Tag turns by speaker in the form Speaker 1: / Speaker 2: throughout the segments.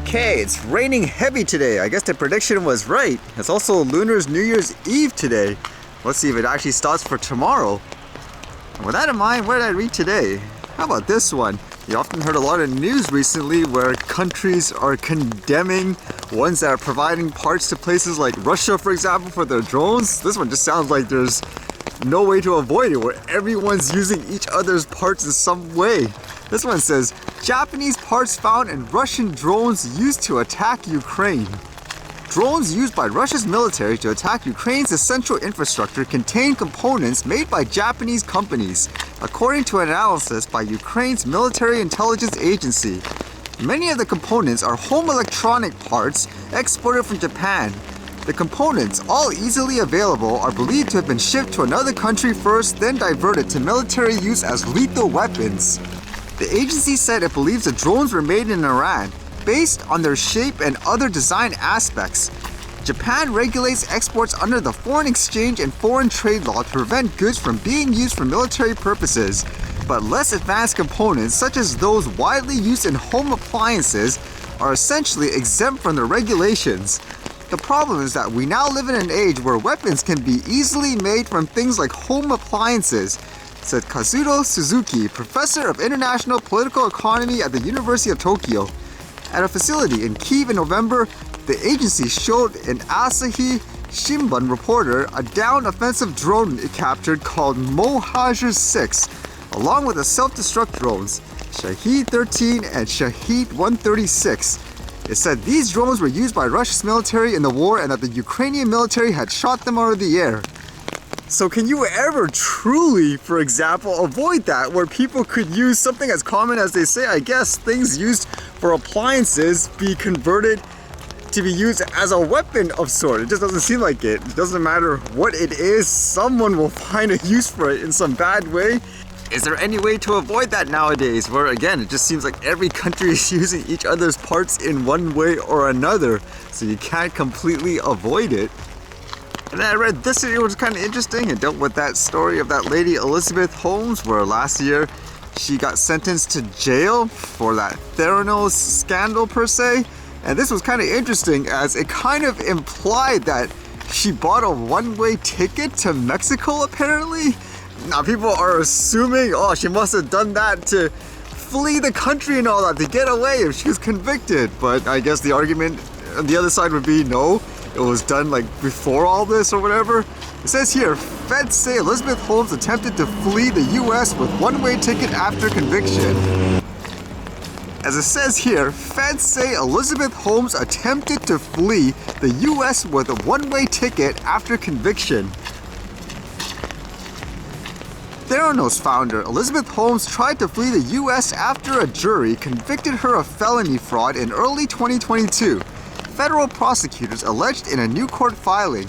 Speaker 1: Okay, it's raining heavy today. I guess the prediction was right. It's also Lunar's New Year's Eve today. Let's see if it actually starts for tomorrow. And with that in mind, what did I read today? How about this one? You often heard a lot of news recently where countries are condemning ones that are providing parts to places like Russia, for example, for their drones. This one just sounds like there's no way to avoid it, where everyone's using each other's parts in some way. This one says, Japanese parts found in Russian drones used to attack Ukraine. Drones used by Russia's military to attack Ukraine's essential infrastructure contain components made by Japanese companies, according to an analysis by Ukraine's military intelligence agency. Many of the components are home electronic parts exported from Japan. The components, all easily available, are believed to have been shipped to another country first, then diverted to military use as lethal weapons. The agency said it believes the drones were made in Iran, based on their shape and other design aspects. Japan regulates exports under the Foreign Exchange and Foreign Trade Law to prevent goods from being used for military purposes, but less advanced components, such as those widely used in home appliances, are essentially exempt from the regulations. The problem is that we now live in an age where weapons can be easily made from things like home appliances, said Kazuto Suzuki, professor of international political economy at the University of Tokyo. At a facility in Kyiv in November, the agency showed an Asahi Shimbun reporter a downed offensive drone it captured called Mohajer 6, along with the self-destruct drones, Shahed 13 and Shahed 136. It said these drones were used by Russia's military in the war and that the Ukrainian military had shot them out of the air. So can you ever truly, for example, avoid that, where people could use something as common as they say, I guess, things used for appliances be converted to be used as a weapon of sort? It just doesn't seem like it. It doesn't matter what it is, someone will find a use for it in some bad way. Is there any way to avoid that nowadays, where again, it just seems like every country is using each other's parts in one way or another, so you can't completely avoid it? And then I read this video, which was kind of interesting. It dealt with that story of that lady Elizabeth Holmes, where last year she got sentenced to jail for that Theranos scandal per se. And this was kind of interesting, as it kind of implied that she bought a one-way ticket to Mexico apparently. Now people are assuming, oh, she must have done that to flee the country and all that, to get away if she was convicted. But I guess the argument on the other side would be no, it was done like before all this or whatever. It says here, feds say Elizabeth Holmes attempted to flee the US with one-way ticket after conviction. As it says here, feds say Elizabeth Holmes attempted to flee the US with a one-way ticket after conviction. Theranos founder Elizabeth Holmes tried to flee the US after a jury convicted her of felony fraud in early 2022. Federal prosecutors alleged in a new court filing.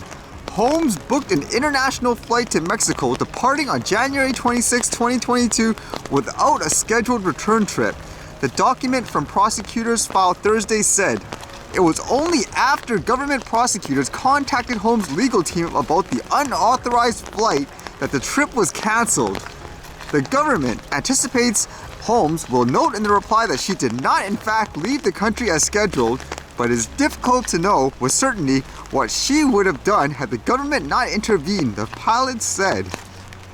Speaker 1: Holmes booked an international flight to Mexico departing on January 26, 2022 without a scheduled return trip. The document from prosecutors filed Thursday said, it was only after government prosecutors contacted Holmes' legal team about the unauthorized flight that the trip was canceled. The government anticipates Holmes will note in the reply that she did not in fact leave the country as scheduled, but it is difficult to know with certainty what she would have done had the government not intervened, the pilot said.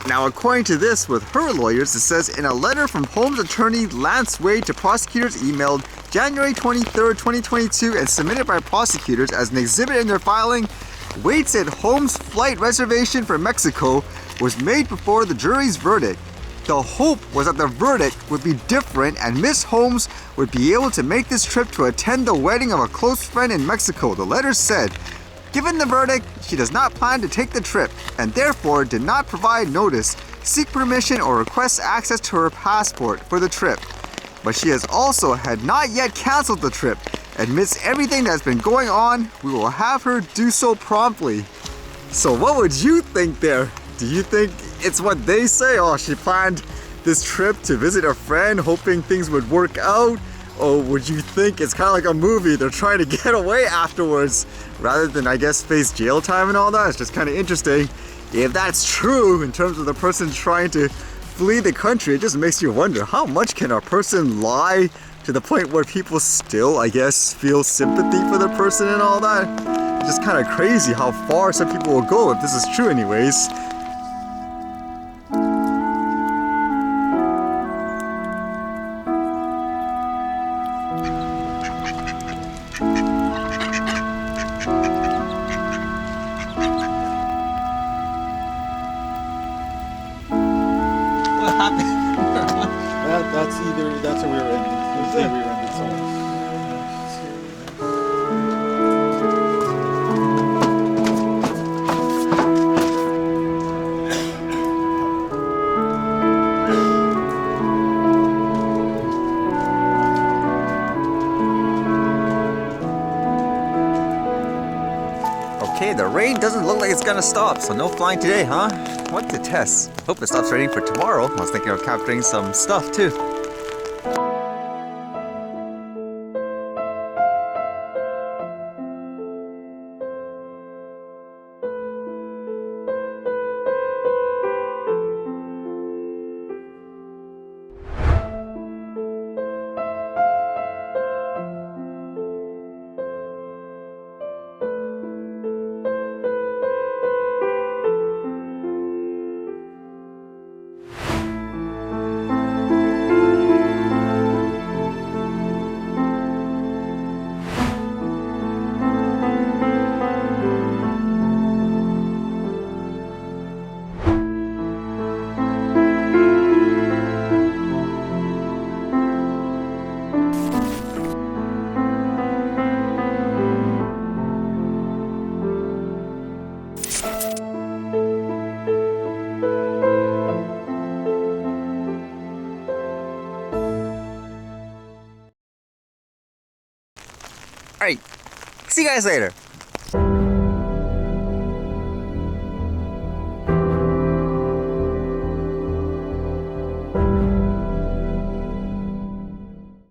Speaker 1: Now, according to this, with her lawyers, it says in a letter from Holmes' attorney Lance Wade to prosecutors emailed January 23, 2022 and submitted by prosecutors as an exhibit in their filing, Wade said Holmes' flight reservation for Mexico was made before the jury's verdict. The hope was that the verdict would be different and Miss Holmes would be able to make this trip to attend the wedding of a close friend in Mexico, the letter said. Given the verdict, she does not plan to take the trip and therefore did not provide notice, seek permission or request access to her passport for the trip. But she has also had not yet canceled the trip. Amidst everything that's been going on, we will have her do so promptly. So what would you think there? Do you think it's what they say? Oh, she planned this trip to visit a friend hoping things would work out? Or would you think it's kind of like a movie, they're trying to get away afterwards rather than, I guess, face jail time and all that? It's just kind of interesting. If that's true in terms of the person trying to flee the country, it just makes you wonder, how much can a person lie to the point where people still, I guess, feel sympathy for the person and all that. It's just kind of crazy how far some people will go if this is true anyways.
Speaker 2: What happened?
Speaker 3: That's a rear end. That's a rear ended song.
Speaker 1: Okay, the rain doesn't look like it's gonna stop, so no flying today, huh? What to test? Hope it stops raining for tomorrow. I was thinking of capturing some stuff too. Alright, see you guys later.